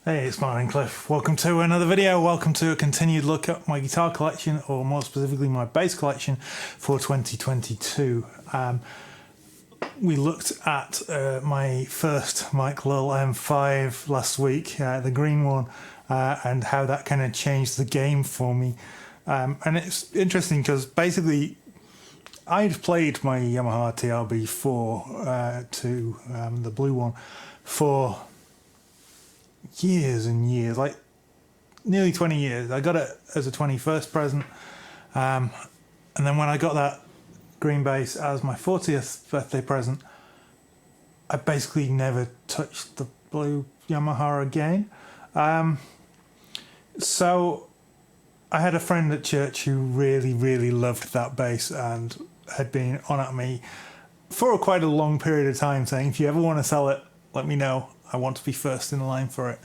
Hey, it's Martin and Cliffe. Welcome to another video. Welcome to a continued look at my guitar collection, or more specifically my bass collection for 2022. We looked at my first Mike Lull M5 last week, the green one, and how that kind of changed the game for me. And it's interesting because basically I'd played my Yamaha TRB4 to the blue one for years and years, like nearly 20 years. I got it as a 21st present, and then when I got that green bass as my 40th birthday present, I basically never touched the blue Yamaha again. So I had a friend at church who really loved that bass and had been on at me for quite a long period of time saying, if you ever want to sell it, let me know. I want to be first in the line for it.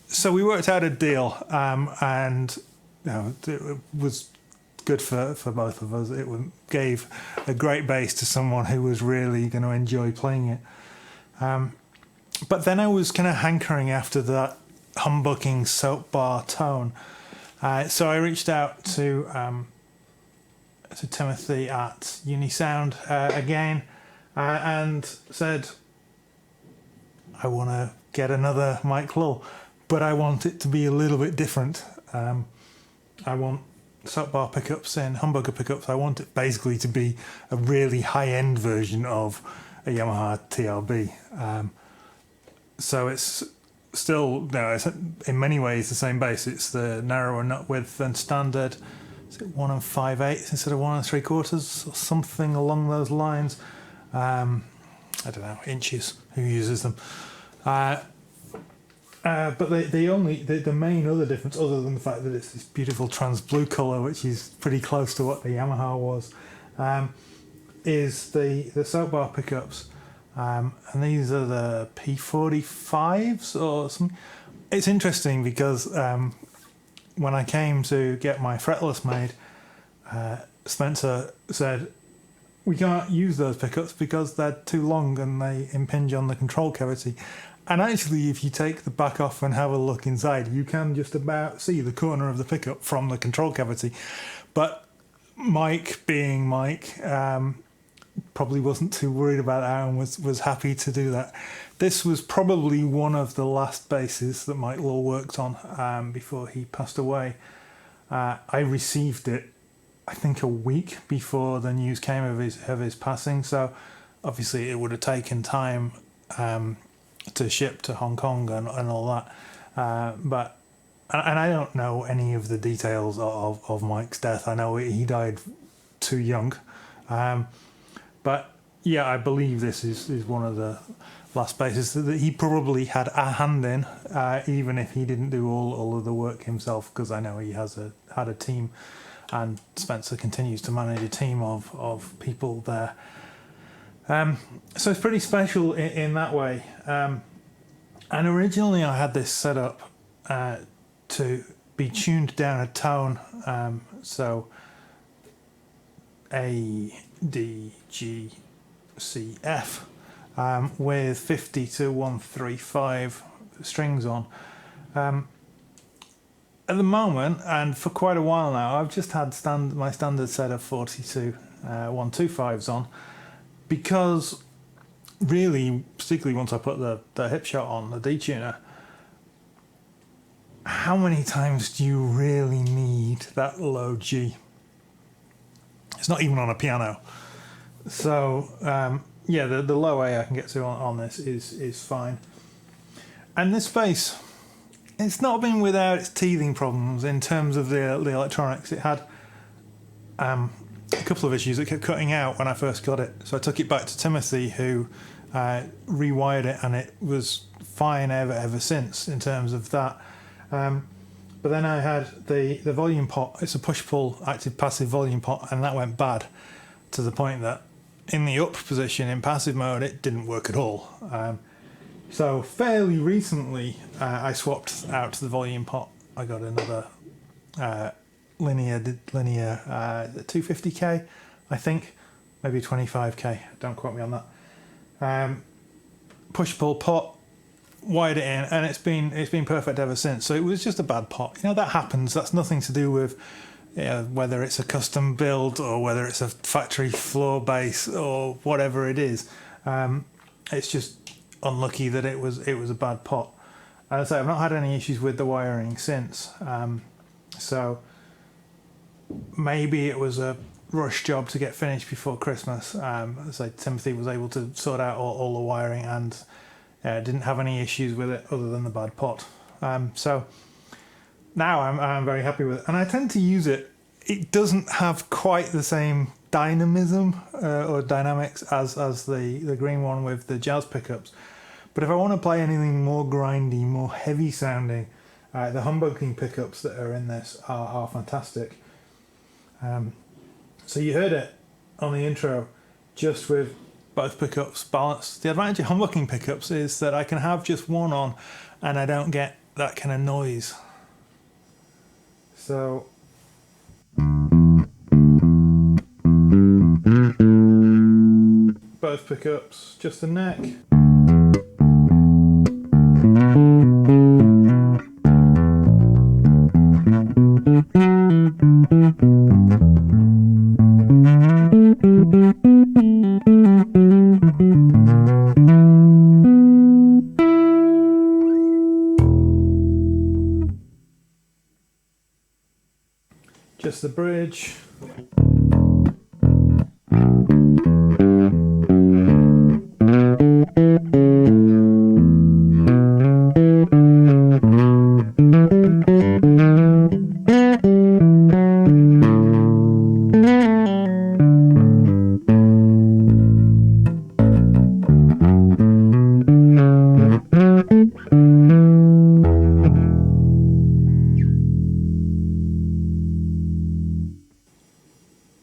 So we worked out a deal, and you know, it was good for both of us. It gave a great bass to someone who was really going to enjoy playing it. But then I was kind of hankering after that humbucking soap bar tone. So I reached out to Timothy at Unisound again and said, I want to get another Mike Lull, but I want it to be a little bit different. I want soap bar pickups and humbucker pickups. I want it basically to be a really high-end version of a Yamaha TRB. So it's still, no, it's in many ways the same bass. It's the narrower nut width than standard. Is it 1 5/8 instead of 1 3/4 or something along those lines? I don't know, inches. Who uses them? But the main other difference, other than the fact that it's this beautiful trans blue colour, which is pretty close to what the Yamaha was, is the soap bar pickups. And these are the P45s or something. It's interesting because when I came to get my fretless made, Spencer said, we can't use those pickups because they're too long and they impinge on the control cavity. And actually, if you take the back off and have a look inside, you can just about see the corner of the pickup from the control cavity. But Mike, being Mike, probably wasn't too worried about that and was happy to do that. This was probably one of the last basses that Mike Lull worked on before he passed away. I received it, I think, a week before the news came of his passing, so obviously it would have taken time to ship to Hong Kong and all that. But I don't know any of the details of Mike's death. I know he died too young, but yeah, I believe this is one of the last basses that he probably had a hand in, even if he didn't do all of the work himself, because I know he had a team. And Spencer continues to manage a team of people there. So it's pretty special in that way. And originally I had this set up to be tuned down a tone. So A, D, G, C, F, with 50 to 135 strings on. At the moment, and for quite a while now, I've just had my standard set of 42 125s on, because really, particularly once I put the hip shot on, the detuner, how many times do you really need that low G? It's not even on a piano. So yeah, the low A I can get to on this is fine. And this bass, it's not been without its teething problems in terms of the electronics. It had a couple of issues. It kept cutting out when I first got it, so I took it back to Timothy, who rewired it, and it was fine ever since in terms of that. But then I had the volume pot. It's a push-pull active passive volume pot, and that went bad to the point that in the up position in passive mode it didn't work at all. So fairly recently I swapped out the volume pot. I got another linear 250k, I think, maybe 25k, don't quote me on that. Push-pull pot, wired it in, and it's been perfect ever since. So it was just a bad pot. You know, that happens. That's nothing to do with whether it's a custom build or whether it's a factory floor bass or whatever it is. It's just unlucky that it was a bad pot. As I say, I've not had any issues with the wiring since. So maybe it was a rush job to get finished before Christmas. As I say, Timothy was able to sort out all the wiring and didn't have any issues with it other than the bad pot. So now I'm very happy with it, and I tend to use it. It doesn't have quite the same dynamism or dynamics as the green one with the jazz pickups. But if I want to play anything more grindy, more heavy sounding, the humbucking pickups that are in this are fantastic. So you heard it on the intro, just with both pickups balanced. The advantage of humbucking pickups is that I can have just one on and I don't get that kind of noise. So both pickups, just the neck. Just the bridge.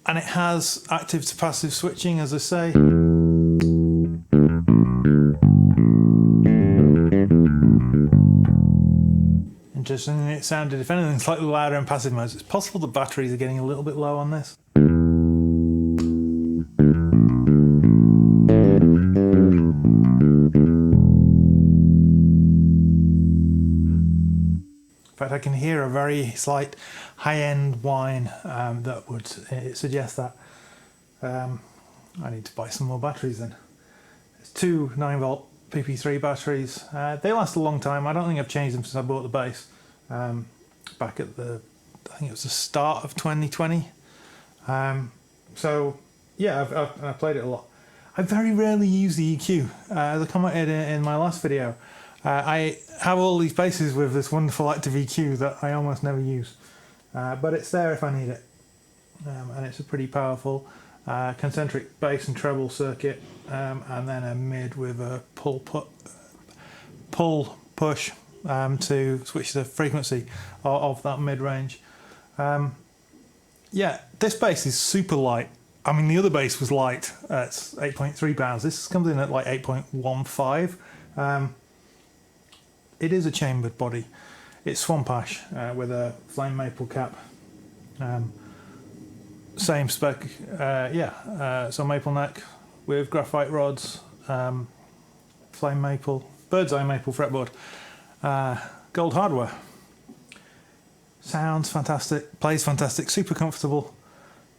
And it has active to passive switching, as I say. Interestingly, it sounded, if anything, slightly louder in passive modes. It's possible the batteries are getting a little bit low on this. In fact, I can hear a very slight high-end whine that would suggest that. I need to buy some more batteries then. It's two 9-volt PP3 batteries. They last a long time. I don't think I've changed them since I bought the bass. Back at I think it was the start of 2020. So yeah, I've played it a lot. I very rarely use the EQ. As I commented in my last video, I have all these basses with this wonderful active EQ that I almost never use. But it's there if I need it. And it's a pretty powerful concentric bass and treble circuit, and then a mid with a pull push to switch the frequency of that mid range. Yeah, this bass is super light. I mean, the other bass was light. It's 8.3 pounds. This comes in at like 8.15. It is a chambered body. It's swamp ash with a flame maple cap. Same spec, so maple neck with graphite rods, flame maple, bird's eye maple fretboard, gold hardware. Sounds fantastic, plays fantastic, super comfortable.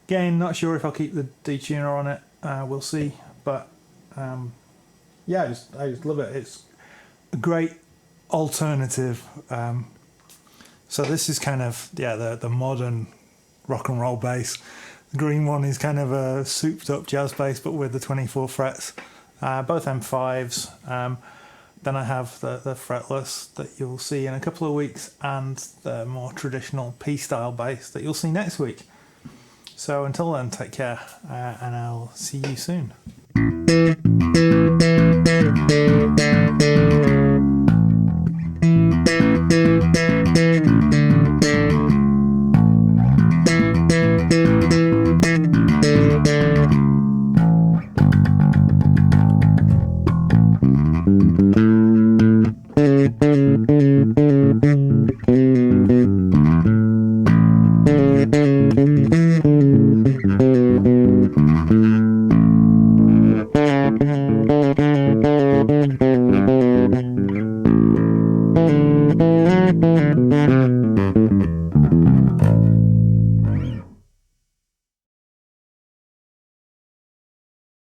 Again, not sure if I'll keep the detuner on it. We'll see, but yeah, I just love it. It's a great alternative. So this is kind of the modern rock and roll bass. The green one is kind of a souped up jazz bass, but with the 24 frets, both M5s. Then I have the fretless that you'll see in a couple of weeks, and the more traditional P-style bass that you'll see next week. So until then, take care, and I'll see you soon.